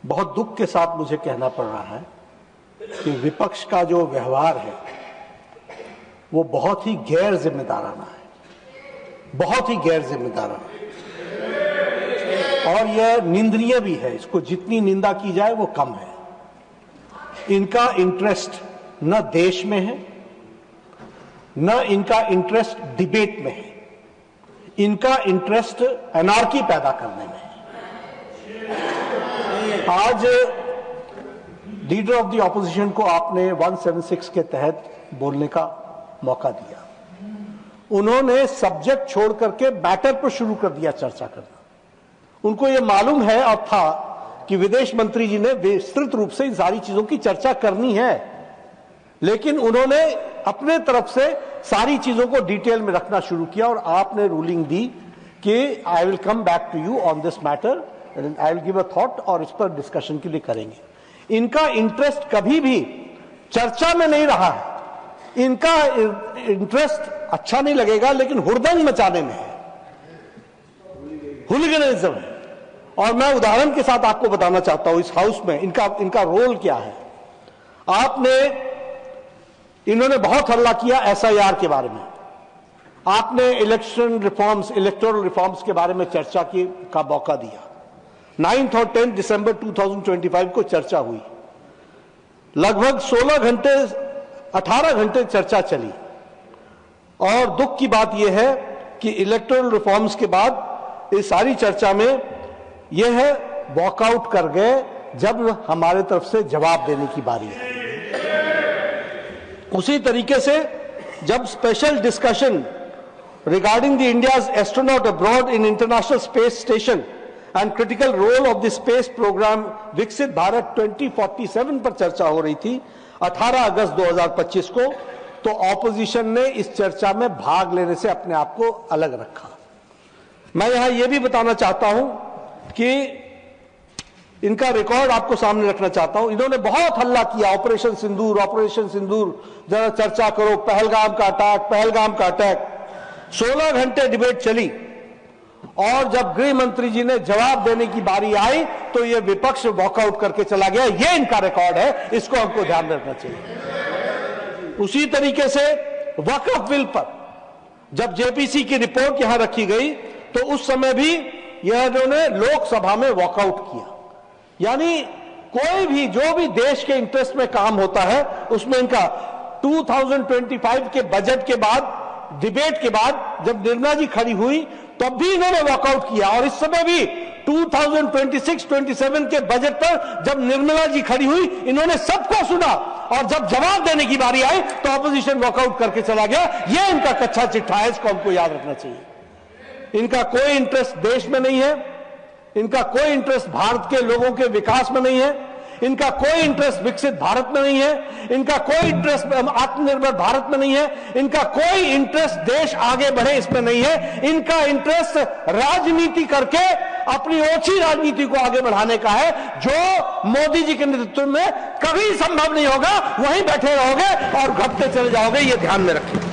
बहुत दुख के साथ मुझे कहना पड़ रहा है कि विपक्ष का जो व्यवहार है वो बहुत ही गैर जिम्मेदाराना है, बहुत ही गैर जिम्मेदाराना, और यह निंदनीय भी है। इसको जितनी निंदा की जाए वो कम है। इनका इंटरेस्ट न देश में है, न इनका इंटरेस्ट डिबेट में है, इनका इंटरेस्ट एनार्की पैदा करने में है। आज लीडर ऑफ द ऑपोजिशन को आपने 176 के तहत बोलने का मौका दिया। उन्होंने सब्जेक्ट छोड़ करके मैटर पर शुरू कर दिया चर्चा करना। उनको यह मालूम है और था कि विदेश मंत्री जी ने विस्तृत रूप से इन सारी चीजों की चर्चा करनी है, लेकिन उन्होंने अपने तरफ से सारी चीजों को डिटेल में रखना शुरू किया और आपने रूलिंग दी कि I will come back to you on this matter, I will give a thought, और इस पर डिस्कशन के लिए करेंगे। इनका इंटरेस्ट कभी भी चर्चा में नहीं रहा है। इनका इंटरेस्ट अच्छा नहीं लगेगा लेकिन हुड़दंग मचाने में है, हुलिगनिज्म है। और मैं उदाहरण के साथ आपको बताना चाहता हूं इस हाउस में इनका रोल क्या है। इन्होंने बहुत हल्ला किया SIR के बारे में। आपने इलेक्शन रिफॉर्म्स, इलेक्टोरल रिफॉर्म्स के बारे में चर्चा का मौका दिया। 9 और 10 दिसंबर 2025 को चर्चा हुई। लगभग 18 घंटे चर्चा चली। और दुख की बात यह है कि इलेक्टोरल रिफॉर्म्स के बाद इस सारी चर्चा में यह वॉकआउट कर गए जब हमारे तरफ से जवाब देने की बारी है। उसी तरीके से जब special discussion regarding the India's astronaut abroad in international space station and critical role of the space programme विकसित भारत 2047 पर चर्चा हो रही थी 18 अगस्त 2025 को, तो ऑपोजिशन ने इस चर्चा में भाग लेने से अपने आप को अलग रखा। मैं यहां यह भी बताना चाहता हूं कि इनका रिकॉर्ड आपको सामने रखना चाहता हूं। इन्होंने बहुत हल्ला किया, ऑपरेशन सिंदूर, जरा चर्चा करो, पहलगाम का अटैक। 16 घंटे डिबेट चली और जब गृह मंत्री जी ने जवाब देने की बारी आई तो यह विपक्ष वॉकआउट करके चला गया। यह इनका रिकॉर्ड है, इसको हमको ध्यान रखना चाहिए। उसी तरीके से वक्फ बिल पर जब JPC की रिपोर्ट यहां रखी गई तो उस समय भी इन्होंने लोकसभा में वॉकआउट किया। यानी कोई भी जो भी देश के इंटरेस्ट में काम होता है उसमें इनका 2025 के बजट के बाद, डिबेट के बाद जब निर्मला जी खड़ी हुई तब भी इन्होंने वॉकआउट किया। और इस समय भी 2026-27 के बजट पर जब निर्मला जी खड़ी हुई इन्होंने सबको सुना और जब जवाब देने की बारी आई तो ऑपोजिशन वॉकआउट करके चला गया। यह इनका कच्चा चिट्ठा है, इसको हमको याद रखना चाहिए। इनका कोई इंटरेस्ट देश में नहीं है, इनका कोई इंटरेस्ट भारत के लोगों के विकास में नहीं है, इनका कोई इंटरेस्ट विकसित भारत में नहीं है, इनका कोई इंटरेस्ट आत्मनिर्भर भारत में नहीं है, इनका कोई इंटरेस्ट देश आगे बढ़े इसमें नहीं है। इनका इंटरेस्ट राजनीति करके अपनी ओछी राजनीति को आगे बढ़ाने का है, जो मोदी जी के नेतृत्व में कभी संभव नहीं होगा। वहीं बैठे रहोगे और घटते चले जाओगे, ये ध्यान में रखिए।